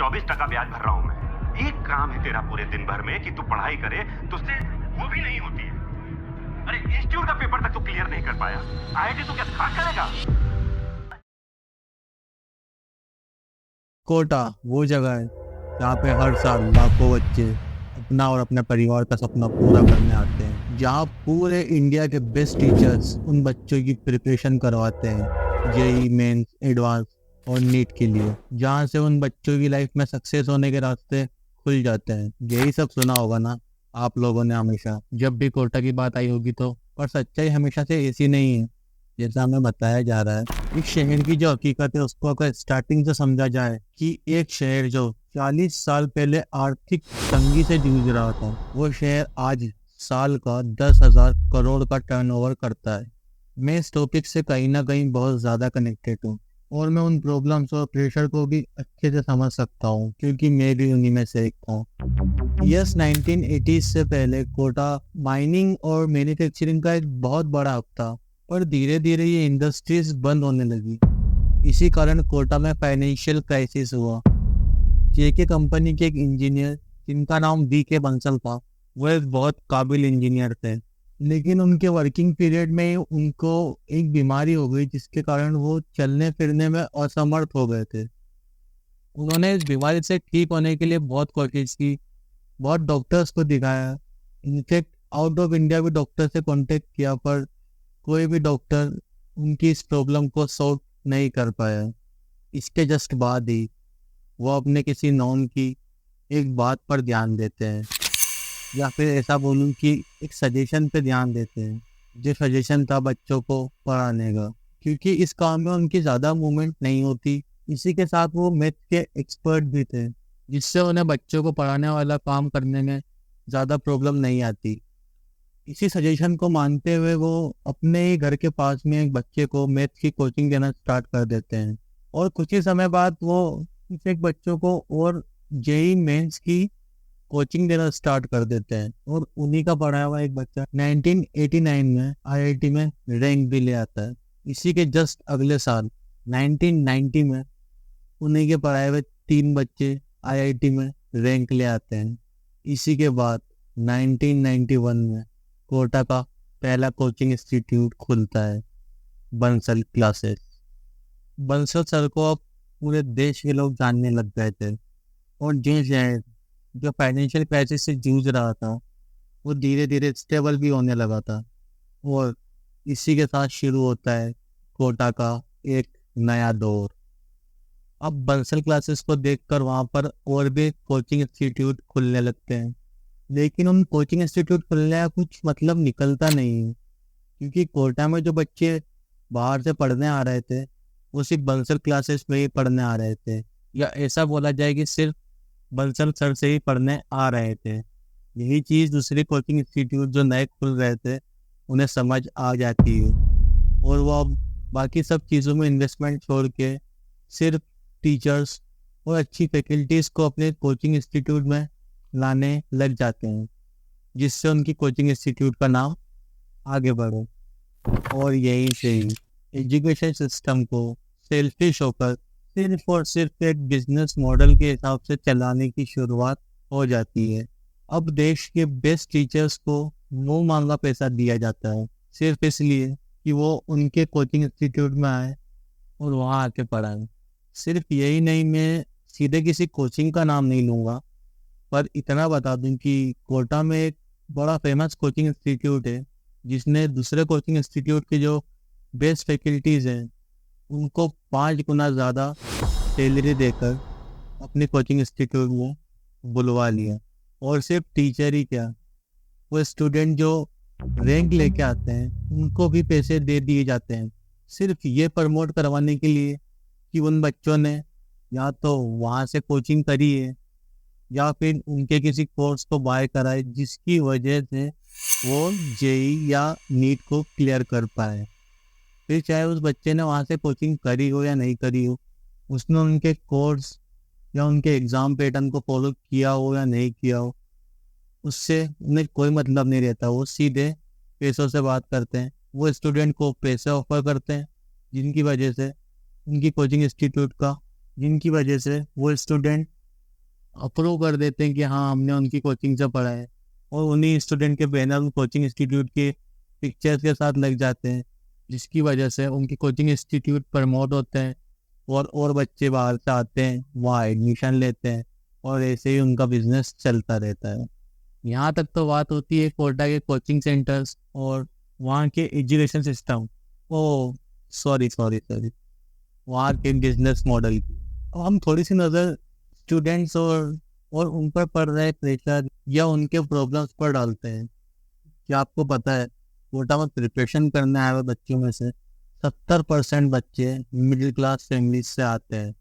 24% ब्याज भर रहा हूँ मैं। एक काम है तेरा पूरे दिन भर में कि तू पढ़ाई करे, तुझसे वो भी नहीं होती है। अरे इंस्टीट्यूट का पेपर तक तू क्लियर नहीं कर पाया, आईआईटी तू क्या खाक करेगा? कोटा वो जगह है जहाँ पे हर साल लाखों बच्चे अपना और अपने परिवार का सपना पूरा करने आते हैं, जहाँ पूरे इंडिया के बेस्ट टीचर्स उन बच्चों की प्रिपरेशन करवाते हैं जेई मेंस, एडवांस और नीट के लिए, जहाँ से उन बच्चों की लाइफ में सक्सेस होने के रास्ते खुल जाते हैं। यही सब सुना होगा ना आप लोगों ने हमेशा जब भी कोटा की बात आई होगी तो। पर सच्चाई हमेशा से ऐसी नहीं है जैसा हमें बताया जा रहा है। एक शहर की जो हकीकत है उसको अगर स्टार्टिंग से समझा जाए कि एक शहर जो 40 साल पहले आर्थिक तंगी से जूझ रहा था, वो शहर आज साल का 10,000 करोड़ का टर्नओवर करता है। मैं इस टॉपिक से कहीं ना कहीं बहुत ज़्यादा कनेक्टेड हूँ और मैं उन प्रॉब्लम्स और प्रेशर को भी अच्छे से समझ सकता हूँ क्योंकि मैं भी उन्हीं में से एक हूँ। यस 1980s से पहले कोटा माइनिंग और मैन्युफैक्चरिंग का एक बहुत बड़ा हब था, पर धीरे धीरे ये इंडस्ट्रीज बंद होने लगी। इसी कारण कोटा में फाइनेंशियल क्राइसिस हुआ। जेके कंपनी के एक इंजीनियर जिनका नाम वी.के. बंसल था, वो एक बहुत काबिल इंजीनियर थे, लेकिन उनके वर्किंग पीरियड में उनको एक बीमारी हो गई जिसके कारण वो चलने फिरने में असमर्थ हो गए थे। उन्होंने इस बीमारी से ठीक होने के लिए बहुत कोशिश की, बहुत डॉक्टर्स को दिखाया, इनफैक्ट आउट ऑफ इंडिया भी डॉक्टर से कांटेक्ट किया, पर कोई भी डॉक्टर उनकी इस प्रॉब्लम को सॉल्व नहीं कर पाया। इसके जस्ट बाद ही वो अपने किसी नॉन की एक बात पर ध्यान देते हैं, या फिर ऐसा बोलूं कि एक सजेशन पे ध्यान देते हैं, जो सजेशन था बच्चों को पढ़ाने का, क्योंकि इस काम में उनकी ज़्यादा मूवमेंट नहीं होती। इसी के साथ वो मैथ के एक्सपर्ट भी थे, जिससे उन्हें बच्चों को पढ़ाने वाला काम करने में ज़्यादा प्रॉब्लम नहीं आती। इसी सजेशन को मानते हुए वो अपने ही घर के पास में एक बच्चे को मैथ की कोचिंग देना स्टार्ट कर देते हैं, और कुछ ही समय बाद वो इस एक बच्चों को और जेई मेंस की कोचिंग देना स्टार्ट कर देते हैं, और उन्हीं का पढ़ाया हुआ एक बच्चा 1989 में आईआईटी में रैंक भी ले आता है। इसी के जस्ट अगले साल 1990 में उन्हीं के पढ़ाए हुए 3 बच्चे आईआईटी में रैंक ले आते हैं। इसी के बाद 1991 में कोटा का पहला कोचिंग इंस्टीट्यूट खुलता है, बंसल क्लासेस। बंसल सर को अब पूरे देश के लोग जानने लग गए थे, और जिस शहर जो फाइनेंशियल क्राइसिस से जूझ रहा था वो धीरे धीरे स्टेबल भी होने लगा था। और इसी के साथ शुरू होता है कोटा का एक नया दौर। अब बंसल क्लासेस को देखकर वहाँ पर और भी कोचिंग इंस्टीट्यूट खुलने लगते हैं, लेकिन उन कोचिंग इंस्टीट्यूट खुलने का कुछ मतलब निकलता नहीं है, क्योंकि कोटा में जो बच्चे बाहर से पढ़ने आ रहे थे वो सिर्फ बंसल क्लासेस में ही पढ़ने आ रहे थे, या ऐसा बोला जाए कि सिर्फ बंसल सर से ही पढ़ने आ रहे थे। यही चीज़ दूसरे कोचिंग इंस्टीट्यूट जो नए खुल रहे थे उन्हें समझ आ जाती है, और वो अब बाकी सब चीज़ों में इन्वेस्टमेंट छोड़ के सिर्फ टीचर्स और अच्छी फैकल्टीज़ को अपने कोचिंग इंस्टीट्यूट में लाने लग जाते हैं, जिससे उनकी कोचिंग इंस्टीट्यूट का नाम आगे बढ़े। और यहीं से ही एजुकेशन सिस्टम को सेल्फिश होकर सिर्फ और सिर्फ एक बिजनेस मॉडल के हिसाब से चलाने की शुरुआत हो जाती है। अब देश के बेस्ट टीचर्स को मुंह मांगा पैसा दिया जाता है, सिर्फ इसलिए कि वो उनके कोचिंग इंस्टीट्यूट में आए और वहाँ आके पढ़ाएं। सिर्फ यही नहीं, मैं सीधे किसी कोचिंग का नाम नहीं लूँगा, पर इतना बता दूं कि कोटा में एक बड़ा फेमस कोचिंग इंस्टीट्यूट है जिसने दूसरे कोचिंग इंस्टीट्यूट के जो बेस्ट फैकल्टीज़ हैं उनको 5 गुना ज़्यादा सैलरी देकर अपने कोचिंग इंस्टीट्यूट में बुलवा लिया। और सिर्फ टीचर ही क्या, वो स्टूडेंट जो रैंक लेके आते हैं उनको भी पैसे दे दिए जाते हैं, सिर्फ ये प्रमोट करवाने के लिए कि उन बच्चों ने या तो वहाँ से कोचिंग करी है या फिर उनके किसी कोर्स को बाय कराए, जिसकी वजह से वो जेई या नीट को क्लियर कर पाए। फिर चाहे उस बच्चे ने वहाँ से कोचिंग करी हो या नहीं करी हो, उसने उनके कोर्स या उनके एग्ज़ाम पैटर्न को फॉलो किया हो या नहीं किया हो, उससे उन्हें कोई मतलब नहीं रहता। वो सीधे पैसों से बात करते हैं, वो स्टूडेंट को पैसे ऑफर करते हैं, जिनकी वजह से उनकी कोचिंग इंस्टीट्यूट का, जिनकी वजह से वो स्टूडेंट अप्रूव कर देते हैं कि हाँ हमने उनकी कोचिंग से पढ़ा है, और उन्हीं स्टूडेंट के बैनर कोचिंग इंस्टीट्यूट के पिक्चर्स के साथ लग जाते हैं, जिसकी वजह से उनकी कोचिंग इंस्टीट्यूट प्रमोट होते हैं और बच्चे बाहर से आते हैं, वहाँ एडमिशन लेते हैं, और ऐसे ही उनका बिजनेस चलता रहता है। यहाँ तक तो बात होती है कोटा के कोचिंग सेंटर्स और वहाँ के एजुकेशन सिस्टम, ओ सॉरी सॉरी सॉरी, वहाँ के बिजनेस मॉडल की। अब हम थोड़ी सी नज़र स्टूडेंट्स और उन पर पड़ रहे प्रेशर या उनके प्रॉब्लम्स पर डालते हैं। क्या आपको पता है कोटा में प्रिपरेशन करने आए हुए बच्चों में से 70% बच्चे मिडिल क्लास फैमिली से आते हैं,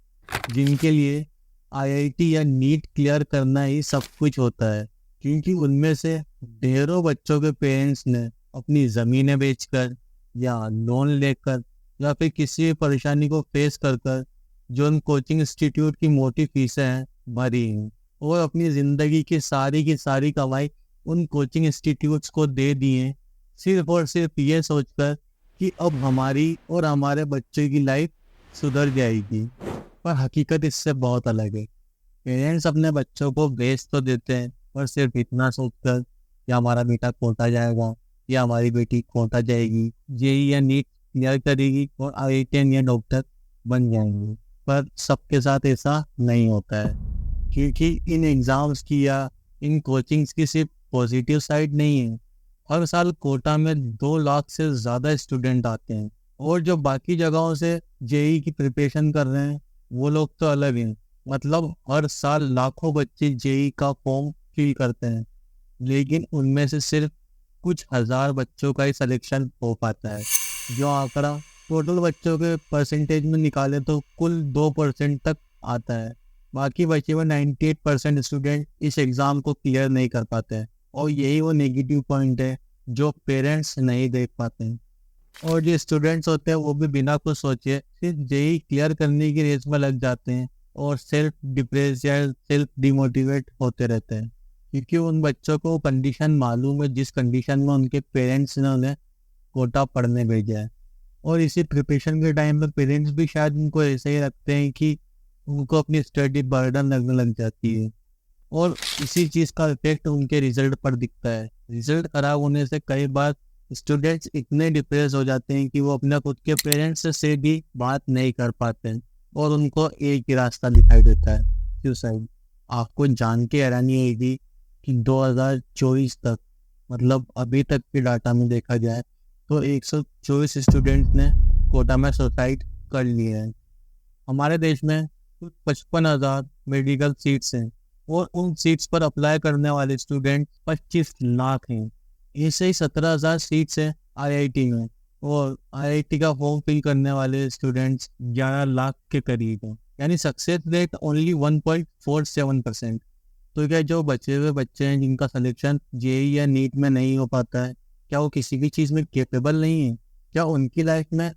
जिनके लिए आईआईटी या नीट क्लियर करना ही सब कुछ होता है, क्योंकि उनमें से ढेरों बच्चों के पेरेंट्स ने अपनी ज़मीनें बेचकर या लोन लेकर या फिर किसी भी परेशानी को फेस कर जो उन कोचिंग इंस्टीट्यूट की मोटी फीसें हैं भरी हैं, और अपनी ज़िंदगी की सारी कमाई उन कोचिंग इंस्टीट्यूट्स को दे दिए, सिर्फ और सिर्फ ये सोचकर कि अब हमारी और हमारे बच्चे की लाइफ सुधर जाएगी। पर हकीकत इससे बहुत अलग है। पेरेंट्स अपने बच्चों को बेच तो देते हैं, पर सिर्फ इतना सोचकर कि हमारा बेटा कोटा जाएगा या हमारी बेटी कोटा जाएगी, जेई या नीट क्लियर करेगी और आईआईटी या डॉक्टर बन जाएंगे। पर सबके साथ ऐसा नहीं होता है, क्योंकि इन एग्ज़ाम्स की या इन कोचिंग्स की सिर्फ पॉजिटिव साइड नहीं है। हर साल कोटा में 2 लाख से ज़्यादा स्टूडेंट आते हैं, और जो बाकी जगहों से जेई की प्रिपरेशन कर रहे हैं वो लोग तो अलग हैं। मतलब हर साल लाखों बच्चे जेई का फॉर्म फिल करते हैं, लेकिन उनमें से सिर्फ कुछ हज़ार बच्चों का ही सिलेक्शन हो पाता है। जो आंकड़ा टोटल बच्चों के परसेंटेज में निकाले तो कुल 2% तक आता है। बाकी बचे हुए 98% स्टूडेंट इस एग्ज़ाम को क्लियर नहीं कर पाते हैं, और यही वो नेगेटिव पॉइंट है जो पेरेंट्स नहीं देख पाते हैं। और जो स्टूडेंट्स होते हैं वो भी बिना कुछ सोचे सिर्फ जेई क्लियर करने की रेस में लग जाते हैं और सेल्फ डिप्रेस या सेल्फ डिमोटिवेट होते रहते हैं, क्योंकि उन बच्चों को कंडीशन मालूम है जिस कंडीशन में उनके पेरेंट्स ने उन्हें कोटा पढ़ने भेजा है। और इसी प्रिपरेशन के टाइम में पेरेंट्स भी शायद उनको ऐसे ही रखते हैं कि उनको अपनी स्टडी बर्डन लगने लग जाती है, और इसी चीज़ का इफेक्ट उनके रिजल्ट पर दिखता है। रिजल्ट खराब होने से कई बार स्टूडेंट्स इतने डिप्रेस हो जाते हैं कि वो अपने खुद के पेरेंट्स से भी बात नहीं कर पाते हैं, और उनको एक ही रास्ता दिखाई देता है, सुसाइड। आपको जान के हैरानी आएगी कि 2024 तक, मतलब अभी तक के डाटा में देखा जाए तो 124 स्टूडेंट्स ने कोटा में सुसाइड कर लिए हैं। हमारे देश में कुल 55,000 मेडिकल सीट्स हैं, और उन सीट्स पर अप्लाई करने वाले स्टूडेंट 25 लाख हैं। ऐसे ही 17,000 सीट्स हैं आईआईटी में, और आईआईटी का फॉर्म फिल करने वाले स्टूडेंट्स 11 लाख के करीब हैं। यानी सक्सेस रेट ओनली 1.47%। तो क्या जो बचे हुए बच्चे हैं जिनका सिलेक्शन जेई या नीट में नहीं हो पाता है, क्या वो किसी भी चीज़ में कैपेबल नहीं है? क्या उनकी लाइफ में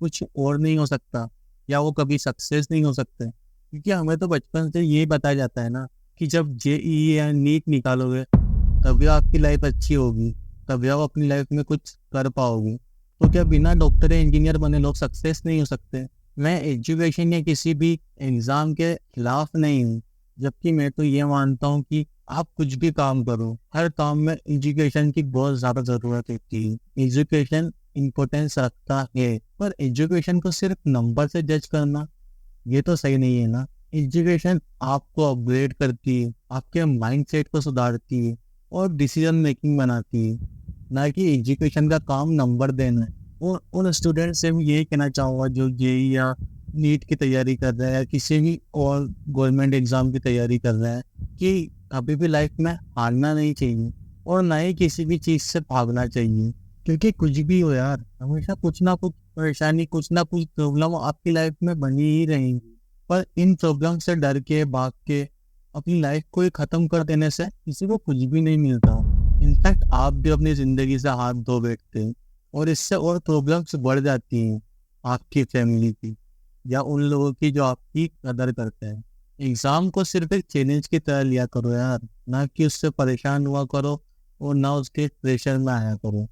कुछ और नहीं हो सकता, या वो कभी सक्सेस नहीं हो सकते? क्योंकि हमें तो बचपन से ये बताया जाता है ना कि जब जेई या नीट निकालोगे तभी आपकी लाइफ अच्छी होगी, तभी आप अपनी लाइफ में कुछ कर पाओगे। तो क्या बिना डॉक्टर या इंजीनियर बने लोग सक्सेस नहीं हो सकते? मैं एजुकेशन या किसी भी एग्ज़ाम के खिलाफ नहीं हूँ, जबकि मैं तो ये मानता हूँ कि आप कुछ भी काम करो, हर काम में एजुकेशन की बहुत ज़्यादा ज़रूरत होती है। एजुकेशन इम्पोर्टेंस रखता है, पर एजुकेशन को सिर्फ नंबर से जज करना ये तो सही नहीं है ना। एजुकेशन आपको अपग्रेड करती है, आपके माइंडसेट को सुधारती है और डिसीजन मेकिंग बनाती है, ना कि एजुकेशन का काम नंबर देना है। और उन स्टूडेंट से मैं यही कहना चाहूँगा जो जेई या नीट की तैयारी कर रहे हैं या किसी भी और गवर्नमेंट एग्ज़ाम की तैयारी कर रहे हैं, कि कभी भी लाइफ में हारना नहीं चाहिए और ना ही किसी भी चीज़ से भागना चाहिए। क्योंकि कुछ भी हो यार, हमेशा कुछ ना कुछ परेशानी, कुछ ना कुछ प्रॉब्लम आपकी लाइफ में बनी ही रहेंगी। पर इन प्रॉब्लम से डर के, भाग के अपनी लाइफ को ही ख़त्म कर देने से किसी को कुछ भी नहीं मिलता। इनफैक्ट आप भी अपनी ज़िंदगी से हाथ धो बैठते हैं, और इससे और प्रॉब्लम्स बढ़ जाती हैं आपकी फैमिली की या उन लोगों की जो आपकी कदर करते हैं। एग्ज़ाम को सिर्फ एक चैलेंज की तरह लिया करो यार, ना कि उससे परेशान हुआ करो और ना उसके प्रेशर में आया करो।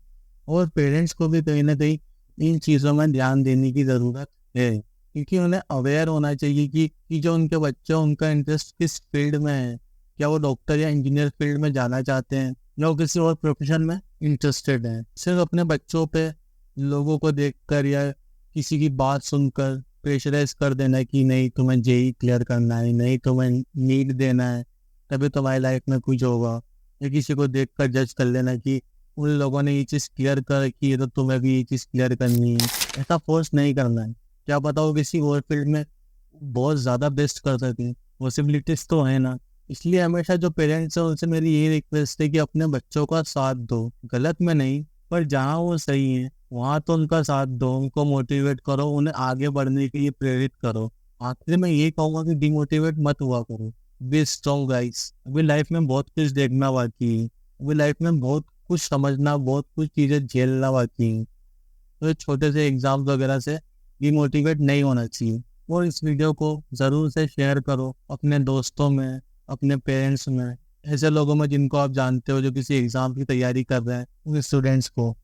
और पेरेंट्स को भी कहीं ना कहीं इन चीज़ों में ध्यान देने की ज़रूरत है, क्योंकि उन्हें अवेयर होना चाहिए कि जो उनके बच्चे हैं उनका इंटरेस्ट किस फील्ड में है। क्या वो डॉक्टर या इंजीनियर फील्ड में जाना चाहते हैं या वो किसी और प्रोफेशन में इंटरेस्टेड हैं। सिर्फ अपने बच्चों पे लोगों को देखकर या किसी की बात सुनकर प्रेशराइज कर देना कि नहीं तुम्हें जेई क्लियर करना है, नहीं तुम्हें नीट देना है तभी तुम्हारी लाइफ में कुछ होगा, या किसी को देखकर जज कर लेना कि उन लोगों ने ये चीज़ क्लियर कर रखी है तो तुम्हें भी ये चीज़ क्लियर करनी है। ऐसा फोर्स नहीं करना है। क्या पता वो किसी और फील्ड में बहुत ज़्यादा बेस्ट कर सकें, पॉसिबिलिटीज तो है ना। इसलिए हमेशा जो पेरेंट्स हैं उनसे मेरी यही रिक्वेस्ट है कि अपने बच्चों का साथ दो, गलत में नहीं पर जहाँ वो सही है वहाँ तो उनका साथ दो, उनको मोटिवेट करो, उन्हें आगे बढ़ने के लिए प्रेरित करो। आखिर में यही कहूँगा कि डिमोटिवेट मत हुआ करो, बी स्ट्रॉन्ग गाइस। अभी लाइफ में बहुत कुछ देखना बाकी है, अभी लाइफ में बहुत कुछ समझना, बहुत कुछ चीज़ें झेलना बाकी है। तो छोटे से एग्जाम्स वगैरह से डिमोटिवेट नहीं होना चाहिए। और इस वीडियो को ज़रूर से शेयर करो अपने दोस्तों में, अपने पेरेंट्स में, ऐसे लोगों में जिनको आप जानते हो जो किसी एग्ज़ाम की तैयारी कर रहे हैं, उन स्टूडेंट्स को।